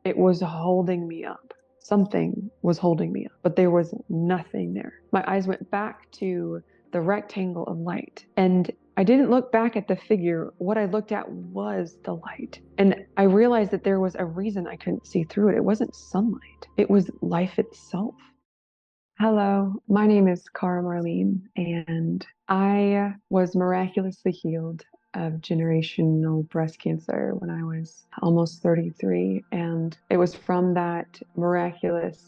it was holding me up. Something was holding me up, but there was nothing there. My eyes went back to the rectangle of light, and I didn't look back at the figure. What I looked at was the light. And I realized that there was a reason I couldn't see through it. It wasn't sunlight. It was life itself. Hello, my name is Kara Marlene, and I was miraculously healed of generational breast cancer when I was almost 33. And it was from that miraculous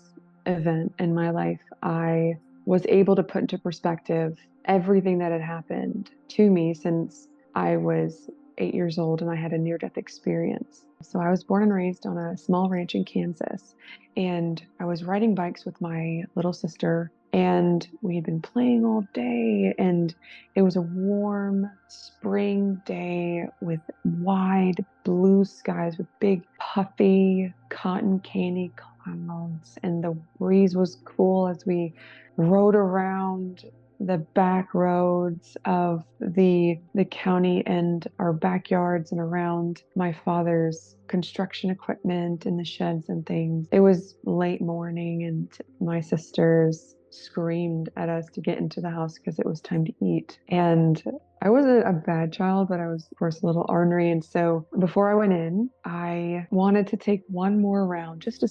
event in my life, I was able to put into perspective everything that had happened to me since I was 8 years old and I had a near-death experience. So I was born and raised on a small ranch in Kansas, and I was riding bikes with my little sister, and we had been playing all day, and it was a warm spring day with wide blue skies with big puffy cotton candy clouds, and the breeze was cool as we rode around the back roads of the county and our backyards and around my father's construction equipment and the sheds and things. It was late morning, and my sisters screamed at us to get into the house because it was time to eat. And I wasn't a bad child, but I was, of course, a little ornery. And so before I went in, I wanted to take one more round just to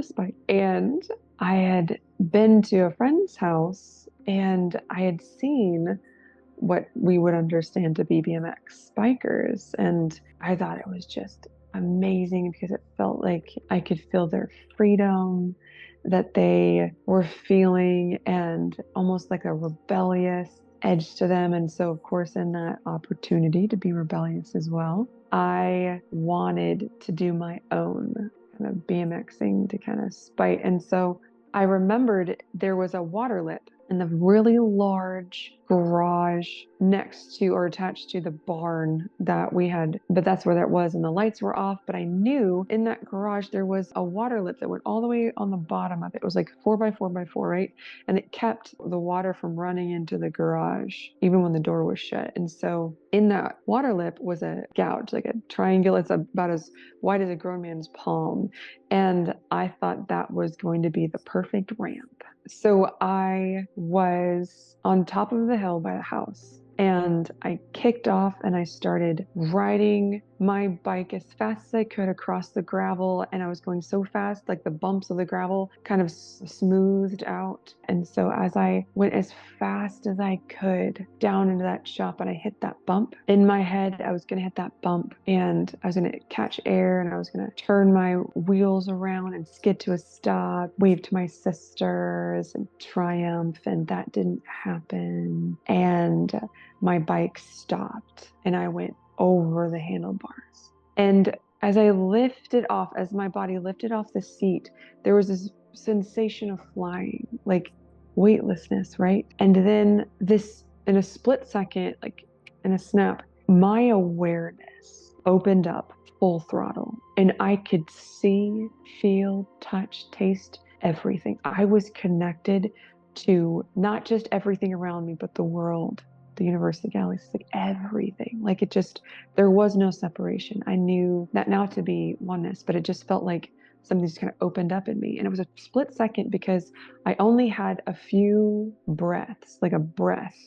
spite. And I had been to a friend's house, and I had seen what we would understand to be BMX bikers. And I thought it was just amazing because it felt like I could feel their freedom that they were feeling, and almost like a rebellious edge to them. And so, of course, in that opportunity to be rebellious as well, I wanted to do my own kind of BMXing to kind of spite. And so I remembered there was a water lip in the really large garage next to or attached to the barn that we had, but that's where that was, and the lights were off. But I knew in that garage there was a water lip that went all the way on the bottom of it. It was like 4x4x4, right? And it kept the water from running into the garage even when the door was shut. And so in that water lip was a gouge, like a triangle. It's about as wide as a grown man's palm. And I thought that was going to be the perfect ramp. So I was on top of the hill by the house, and I kicked off and I started riding my bike as fast as I could across the gravel. And I was going so fast, like the bumps of the gravel kind of smoothed out. And so as I went as fast as I could down into that shop, and I hit that bump in my head, I was going to hit that bump and I was going to catch air, and I was going to turn my wheels around and skid to a stop, wave to my sisters and triumph. And that didn't happen. And my bike stopped, and I went over the handlebars. And as I lifted off, as my body lifted off the seat, there was this sensation of flying, like weightlessness, right? And then this, in a split second, like in a snap, my awareness opened up full throttle, and I could see, feel, touch, taste everything. I was connected to not just everything around me, but the world, the universe, the galaxies, like everything. Like it just, there was no separation. I knew that now to be oneness, but it just felt like something just kind of opened up in me. And it was a split second because I only had a few breaths, like a breath,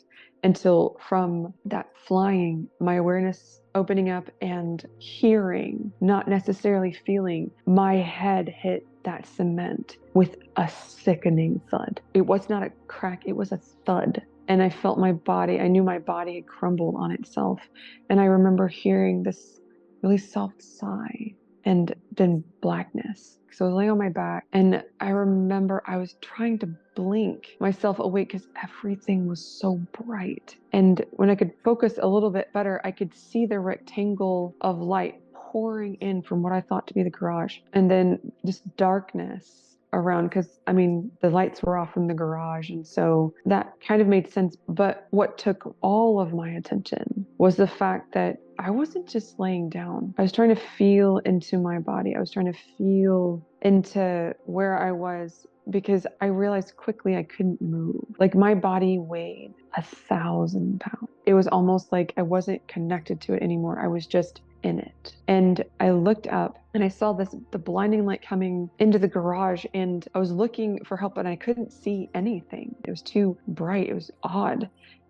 until from that flying, my awareness opening up and hearing, not necessarily feeling, my head hit that cement with a sickening thud. It was not a crack, it was a thud. And I felt my body, I knew my body had crumbled on itself. And I remember hearing this really soft sigh and then blackness. So I was laying on my back, and I remember I was trying to blink myself awake because everything was so bright. And when I could focus a little bit better, I could see the rectangle of light pouring in from what I thought to be the garage. And then just darkness around, because I mean the lights were off from the garage, and so that kind of made sense. But what took all of my attention was the fact that I wasn't just laying down. I was trying to feel into my body. I was trying to feel into where I was, because I realized quickly I couldn't move. Like my body weighed 1,000 pounds. It was almost like I wasn't connected to it anymore. I was just in it. And I looked up and I saw the blinding light coming into the garage, and I was looking for help and I couldn't see anything. It was too bright. It was odd.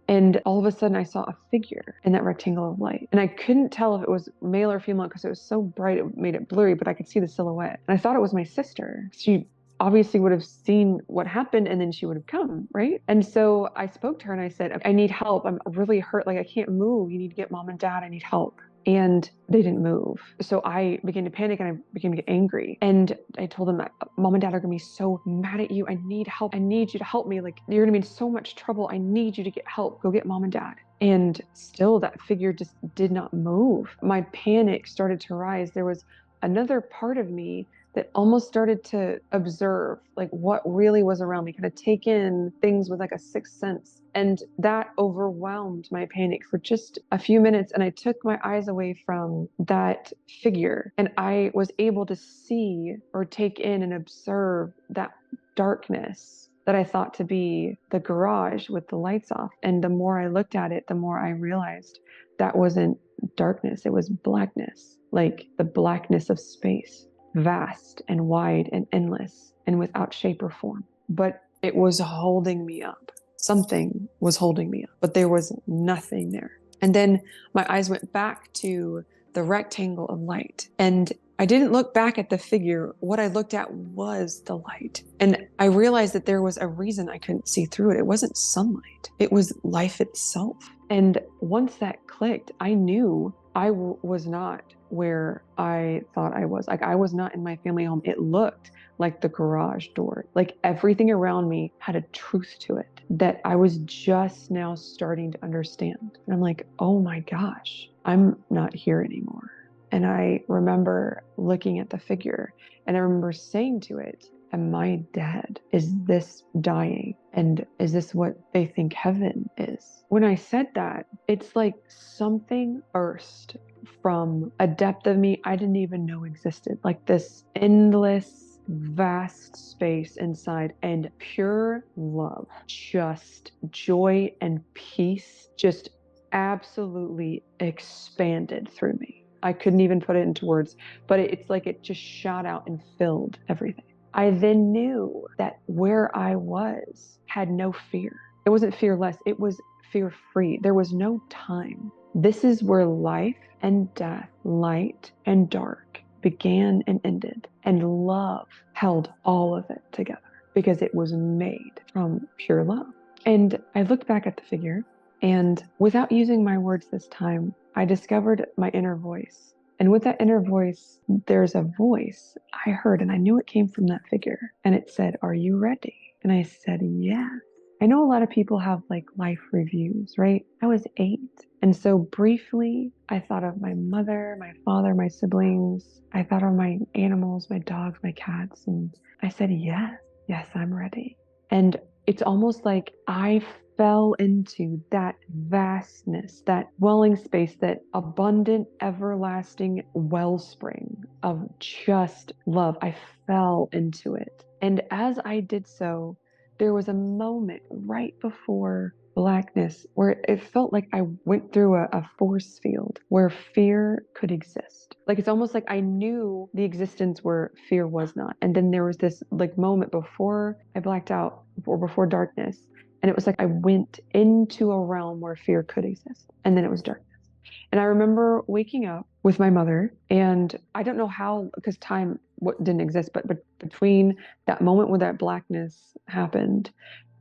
And all of a sudden I saw a figure in that rectangle of light. And I couldn't tell if it was male or female because it was so bright it made it blurry, but I could see the silhouette. And I thought it was my sister. She obviously would have seen what happened and then she would have come, right? And so I spoke to her and I said, I need help. I'm really hurt. Like, I can't move. You need to get mom and dad. I need help. And they didn't move. So I began to panic and I began to get angry. And I told them that mom and dad are gonna be so mad at you. I need help. I need you to help me. Like, you're gonna be in so much trouble. I need you to get help. Go get mom and dad. And still that figure just did not move. My panic started to rise. There was another part of me that almost started to observe like what really was around me, kind of take in things with like a sixth sense. And that overwhelmed my panic for just a few minutes. And I took my eyes away from that figure and I was able to see or take in and observe that darkness that I thought to be the garage with the lights off. And the more I looked at it, the more I realized that wasn't darkness, it was blackness, like the blackness of space. Vast and wide and endless and without shape or form. But it was holding me up. Something was holding me up, but there was nothing there. And then my eyes went back to the rectangle of light. And I didn't look back at the figure. What I looked at was the light. And I realized that there was a reason I couldn't see through it. It wasn't sunlight. It was life itself. And once that clicked, I knew I was not where I thought I was. Like, I was not in my family home. It looked like the garage door. Like, everything around me had a truth to it that I was just now starting to understand. And I'm like, oh my gosh, I'm not here anymore. And I remember looking at the figure and I remember saying to it, am I dead? Is this dying? And is this what they think heaven is? When I said that, it's like something burst from a depth of me I didn't even know existed. Like this endless, vast space inside and pure love, just joy and peace, just absolutely expanded through me. I couldn't even put it into words, but it's like it just shot out and filled everything. I then knew that where I was had no fear. It wasn't fearless, it was fear-free. There was no time. This is where life and death, light and dark began and ended, and love held all of it together because it was made from pure love. And I looked back at the figure, and without using my words this time, I discovered my inner voice. And with that inner voice, there's a voice I heard, and I knew it came from that figure. And it said, are you ready? And I said, yes. I know a lot of people have like life reviews, right? I was 8. And so briefly, I thought of my mother, my father, my siblings. I thought of my animals, my dogs, my cats. And I said, yes, I'm ready. And it's almost like I fell into that vastness, that dwelling space, that abundant, everlasting wellspring of just love. I fell into it. And as I did so, there was a moment right before blackness where it felt like I went through a force field where fear could exist. Like, it's almost like I knew the existence where fear was not. And then there was this like moment before I blacked out or before darkness. And it was like I went into a realm where fear could exist. And then it was darkness. And I remember waking up with my mother, and I don't know how, because time didn't exist, but between that moment when that blackness happened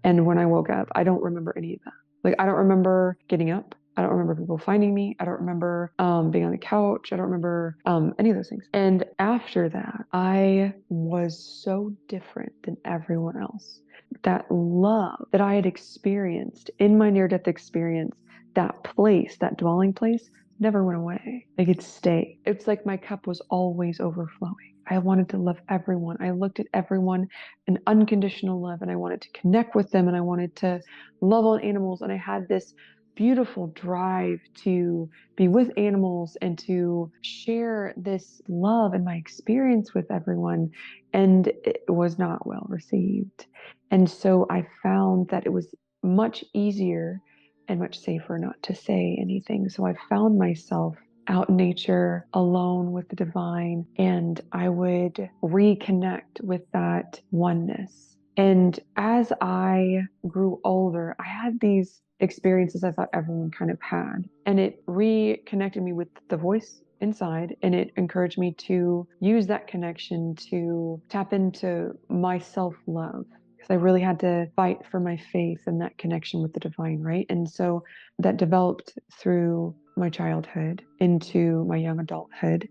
and when I woke up, I don't remember any of that. Like, I don't remember getting up. I don't remember people finding me. I don't remember being on the couch. I don't remember any of those things. And after that, I was so different than everyone else. That love that I had experienced in my near-death experience, that place, that dwelling place, never went away. Like, it stayed. It's like my cup was always overflowing. I wanted to love everyone. I looked at everyone in unconditional love, and I wanted to connect with them, and I wanted to love on animals. And I had this beautiful drive to be with animals and to share this love and my experience with everyone. And it was not well received. And so I found that it was much easier and much safer not to say anything. So I found myself out in nature, alone with the divine, and I would reconnect with that oneness. And as I grew older, I had these experiences I thought everyone kind of had, and it reconnected me with the voice inside, and it encouraged me to use that connection to tap into my self-love, because I really had to fight for my faith and that connection with the divine, right? And so that developed through my childhood into my young adulthood,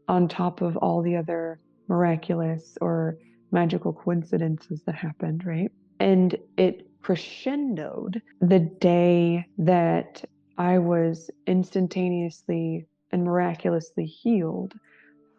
on top of all the other miraculous or magical coincidences that happened, right? And it crescendoed the day that I was instantaneously and miraculously healed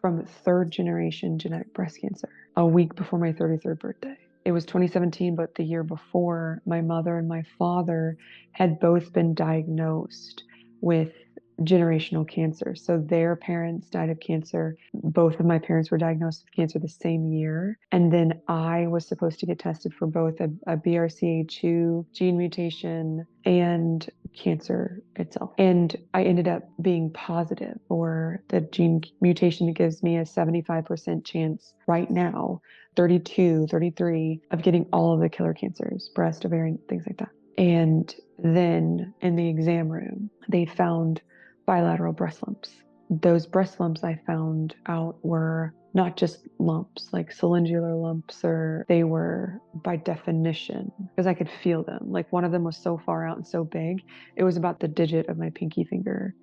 from third generation genetic breast cancer, a week before my 33rd birthday. It was 2017, but the year before, my mother and my father had both been diagnosed with generational cancer. So their parents died of cancer. Both of my parents were diagnosed with cancer the same year. And then I was supposed to get tested for both a BRCA2 gene mutation and cancer itself. And I ended up being positive for the gene mutation that gives me a 75% chance right now, 32, 33, of getting all of the killer cancers, breast, ovarian, things like that. And then in the exam room, they found bilateral breast lumps. Those breast lumps I found out were not just lumps, like cylindrical lumps, or they were by definition, because I could feel them. Like one of them was so far out and so big, it was about the digit of my pinky finger,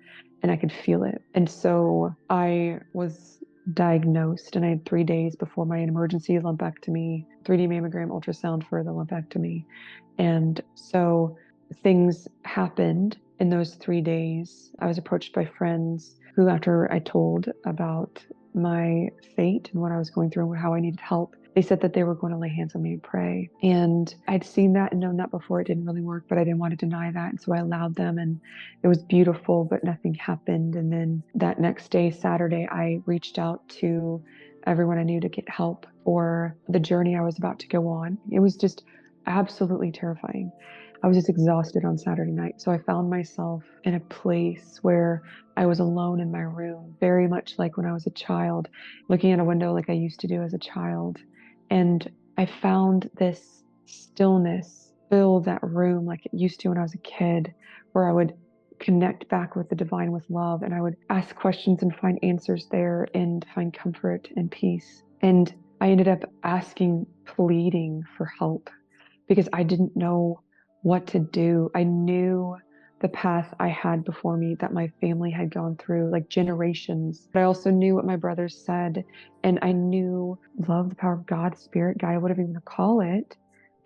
and I could feel it. And so I was diagnosed, and I had 3 days before my emergency lumpectomy, 3D mammogram, ultrasound for the lumpectomy. And so things happened in those 3 days. I was approached by friends who, after I told about my fate and what I was going through and how I needed help, they said that they were going to lay hands on me and pray. And I'd seen that and known that before. It didn't really work, but I didn't want to deny that. And so I allowed them, and it was beautiful, but nothing happened. And then that next day, Saturday, I reached out to everyone I knew to get help for the journey I was about to go on. It was just absolutely terrifying. I was just exhausted on Saturday night. So I found myself in a place where I was alone in my room, very much like when I was a child, looking at a window like I used to do as a child. And I found this stillness fill that room like it used to when I was a kid, where I would connect back with the divine with love, and I would ask questions and find answers there and find comfort and peace. And I ended up asking, pleading for help, because I didn't know what to do. I knew the path I had before me that my family had gone through, like generations. But I also knew what my brothers said, and I knew love, the power of God, spirit, guide, whatever you want to call it,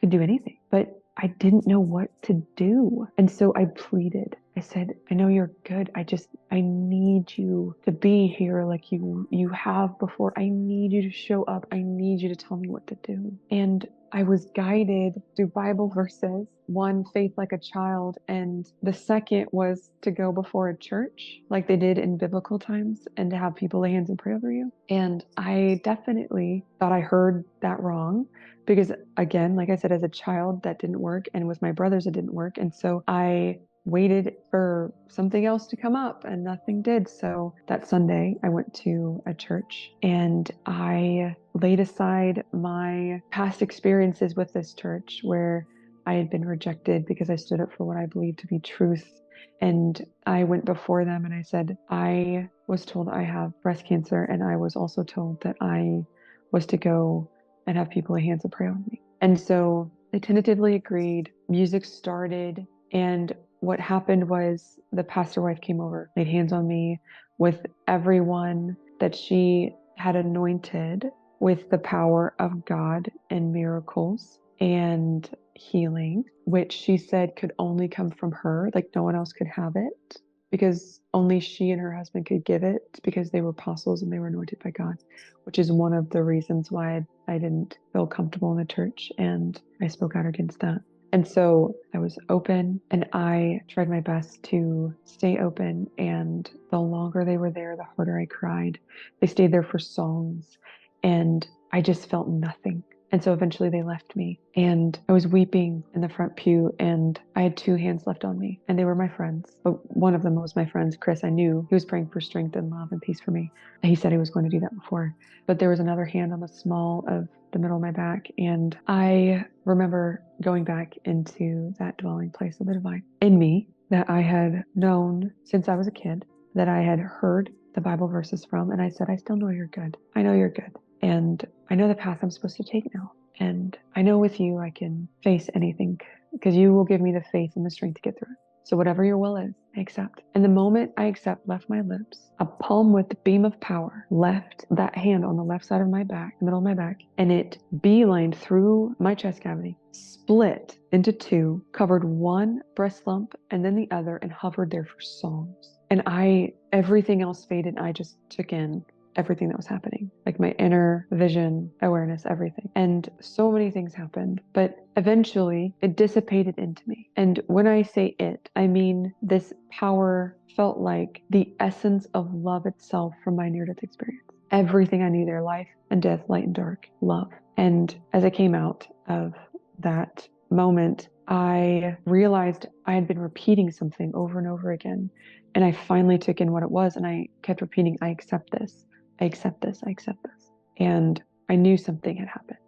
could do anything. But I didn't know what to do. And so I pleaded. I said, I know you're good. I need you to be here like you have before. I need you to show up. I need you to tell me what to do. And I was guided through Bible verses. One, faith like a child, and the second was to go before a church like they did in biblical times and to have people lay hands and pray over you. And I definitely thought I heard that wrong, because again, like I said, as a child, that didn't work, and with my brothers, it didn't work. And so I waited for something else to come up, and nothing did. So that Sunday, I went to a church, and I laid aside my past experiences with this church where I had been rejected because I stood up for what I believed to be truth. And I went before them and I said, I was told I have breast cancer, and I was also told that I was to go and have people lay hands and pray on me. And so they tentatively agreed. Music started, and what happened was the pastor wife came over, laid hands on me with everyone that she had anointed with the power of God and miracles and healing, which she said could only come from her, like no one else could have it, because only she and her husband could give it, because they were apostles and they were anointed by God, which is one of the reasons why I didn't feel comfortable in the church, and I spoke out against that. And so I was open, and I tried my best to stay open. And the longer they were there, the harder I cried. They stayed there for songs, and I just felt nothing. And so eventually they left me, and I was weeping in the front pew, and I had 2 hands left on me, and they were my friends. But one of them was my friend, Chris. I knew he was praying for strength and love and peace for me. He said he was going to do that before. But there was another hand on the small of the middle of my back, and I remember going back into that dwelling place of the divine in me that I had known since I was a kid, that I had heard the Bible verses from, and I said, I still know you're good. I know you're good. And I know the path I'm supposed to take now. And I know with you I can face anything because you will give me the faith and the strength to get through it. So whatever your will is, I accept. And the moment I accept left my lips, a palm with the beam of power left that hand on the left side of my back, the middle of my back, and it beelined through my chest cavity, split into 2, covered one breast lump and then the other, and hovered there for songs. And everything else faded, and I just took in everything that was happening, like my inner vision, awareness, everything. And so many things happened, but eventually it dissipated into me. And when I say it, I mean this power felt like the essence of love itself from my near-death experience. Everything I knew there, life and death, light and dark, love. And as I came out of that moment, I realized I had been repeating something over and over again. And I finally took in what it was, and I kept repeating, I accept this. I accept this, I accept this. And I knew something had happened.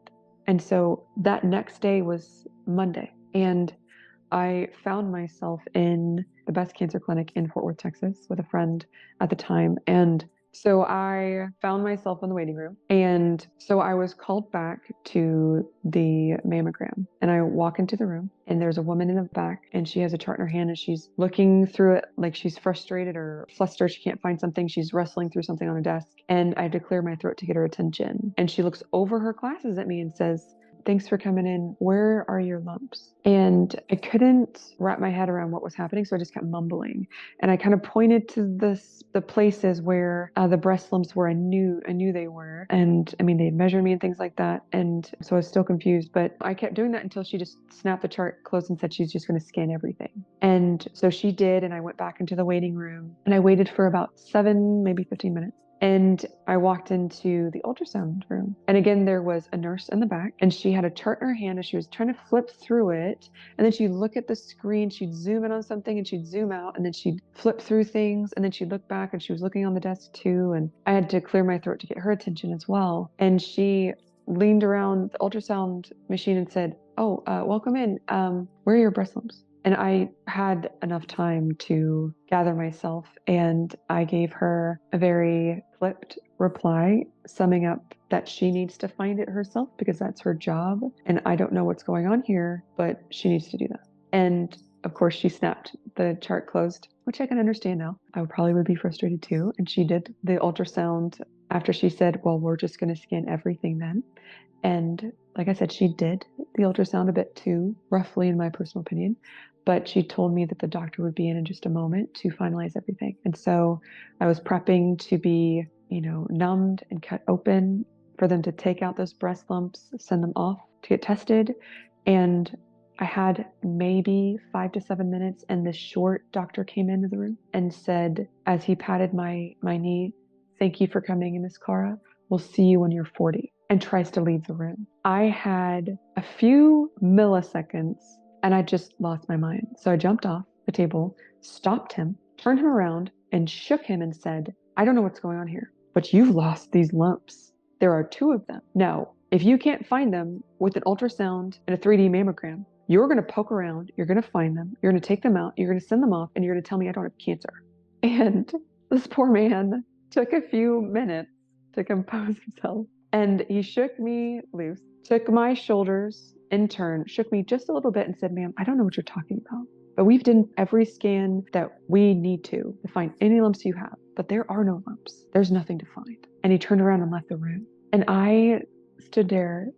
And so that next day was Monday, and I found myself in the best cancer clinic in Fort Worth, Texas with a friend at the time. And so I found myself in the waiting room. And so I was called back to the mammogram, and I walk into the room, and there's a woman in the back, and she has a chart in her hand, and she's looking through it like she's frustrated or flustered. She can't find something. She's wrestling through something on a desk, and I had to clear my throat to get her attention. And she looks over her glasses at me and says, thanks for coming in. Where are your lumps? And I couldn't wrap my head around what was happening, so I just kept mumbling. And I kind of pointed to the places where the breast lumps were. I knew they were. And I mean, they had measured me and things like that. And so I was still confused, but I kept doing that until she just snapped the chart closed and said she's just going to scan everything. And so she did, and I went back into the waiting room, and I waited for about 7, maybe 15 minutes. And I walked into the ultrasound room. And again, there was a nurse in the back, and she had a chart in her hand, and she was trying to flip through it. And then she'd look at the screen, she'd zoom in on something, and she'd zoom out, and then she'd flip through things. And then she'd look back, and she was looking on the desk too. And I had to clear my throat to get her attention as well. And she leaned around the ultrasound machine and said, oh, welcome in. Where are your breast lumps? And I had enough time to gather myself, and I gave her a very flipped reply, summing up that she needs to find it herself because that's her job. And I don't know what's going on here, but she needs to do that. And of course, she snapped the chart closed, which I can understand now. I probably would be frustrated too. And she did the ultrasound after she said, well, we're just going to scan everything then. And like I said, she did the ultrasound a bit too roughly, in my personal opinion. But she told me that the doctor would be in just a moment to finalize everything. And so I was prepping to be, numbed and cut open for them to take out those breast lumps, send them off to get tested. And I had maybe 5 to 7 minutes, and this short doctor came into the room and said, as he patted my knee, thank you for coming in, Miss Kara. We'll see you when you're 40, and tries to leave the room. I had a few milliseconds, and I just lost my mind. So I jumped off the table, stopped him, turned him around, and shook him and said, I don't know what's going on here, but you've lost these lumps. There are 2 of them. Now, if you can't find them with an ultrasound and a 3D mammogram, you're going to poke around, you're going to find them, you're going to take them out, you're going to send them off, and you're going to tell me I don't have cancer. And this poor man took a few minutes to compose himself, and he shook me loose, took my shoulders in turn, shook me just a little bit, and said, ma'am, I don't know what you're talking about, but we've done every scan that we need to find any lumps you have, but there are no lumps. There's nothing to find. And he turned around and left the room. And I stood there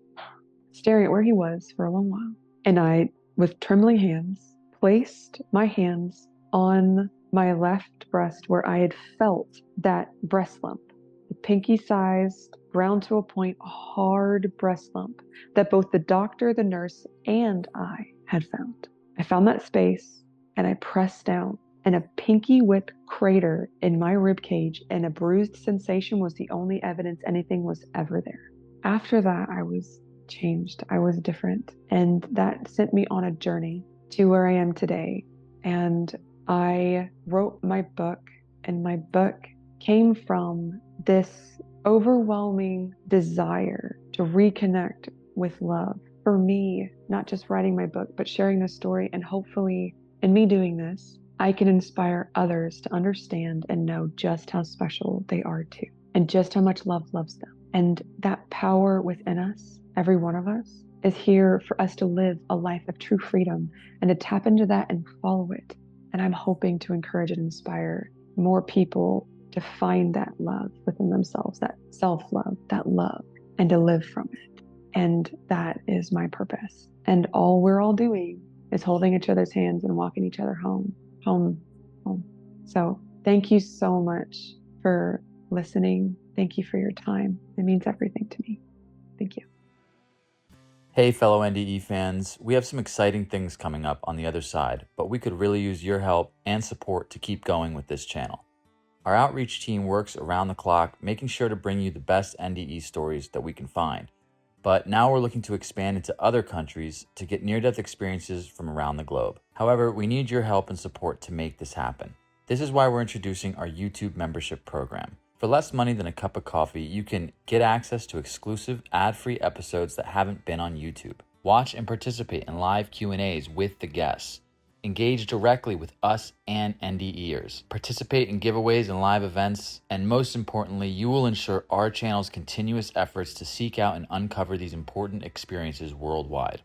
staring at where he was for a long while. And I, with trembling hands, placed my hands on my left breast where I had felt that breast lump, the pinky-sized, ground to a point, hard breast lump that both the doctor, the nurse, and I had found. I found that space, and I pressed down, and a pinky whip crater in my rib cage and a bruised sensation was the only evidence anything was ever there. After that, I was changed. I was different. And that sent me on a journey to where I am today. And I wrote my book, and my book came from this overwhelming desire to reconnect with love. For me, not just writing my book, but sharing this story, and hopefully in me doing this, I can inspire others to understand and know just how special they are too, and just how much love loves them. And that power within us, every one of us, is here for us to live a life of true freedom and to tap into that and follow it. And I'm hoping to encourage and inspire more people to find that love within themselves, that self-love, that love, and to live from it. And that is my purpose. And all we're all doing is holding each other's hands and walking each other home. So thank you so much for listening. Thank you for your time. It means everything to me. Thank you. Hey, fellow NDE fans, we have some exciting things coming up on the other side, but we could really use your help and support to keep going with this channel. Our outreach team works around the clock, making sure to bring you the best NDE stories that we can find. But now we're looking to expand into other countries to get near-death experiences from around the globe. However, we need your help and support to make this happen. This is why we're introducing our YouTube membership program. For less money than a cup of coffee, you can get access to exclusive ad-free episodes that haven't been on YouTube. Watch and participate in live Q&As with the guests. Engage directly with us and NDEers. Participate in giveaways and live events. And most importantly, you will ensure our channel's continuous efforts to seek out and uncover these important experiences worldwide.